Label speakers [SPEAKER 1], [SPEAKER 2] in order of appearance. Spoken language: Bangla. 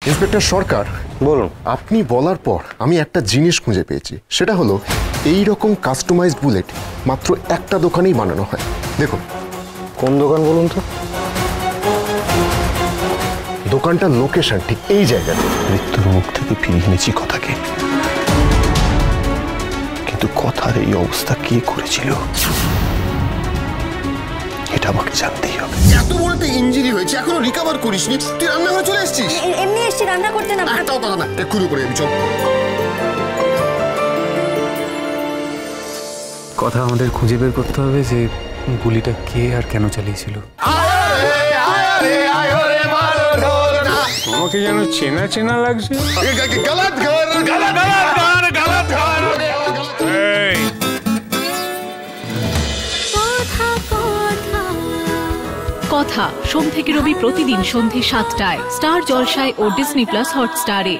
[SPEAKER 1] ইন্সপেক্টর সরকার,
[SPEAKER 2] বলুন।
[SPEAKER 1] আপনি বলার পর আমি একটা জিনিস খুঁজে পেয়েছি, সেটা হলো এই রকম কাস্টমাইজড বুলেট মাত্র একটা দোকানেই বানানো হয়। দেখুন।
[SPEAKER 2] কোন দোকান বলুন তো?
[SPEAKER 1] দোকানটার লোকেশন ঠিক এই জায়গাতে।
[SPEAKER 2] মৃত্যুর মুখ থেকে ফিরিয়ে এনেছি কথাকে, কিন্তু কথার এই অবস্থা কে করেছিল এটা আমাকে জানতেই হবে।
[SPEAKER 1] এত বড় একটা ইনজুরি হয়েছে, এখনো রিকভার করিসনি, তুই রান্নাঘরে চলে এসেছিস?
[SPEAKER 3] এমনি এসছি, রান্না করতে না।
[SPEAKER 1] একটাও কথা না, এক্ষুনি করে আমি চল।
[SPEAKER 4] কথা আমাদের খুঁজে বের করতে হবে যে গুলিটা কে আর কেন চালিয়েছিল।
[SPEAKER 5] আমাকে যেন চেনা চেনা লাগছে।
[SPEAKER 6] কথা সোম থেকে রবি প্রতিদিন সন্ধ্যে ৭টায় স্টার জলসায় ও ডিজনি প্লাস হটস্টারে।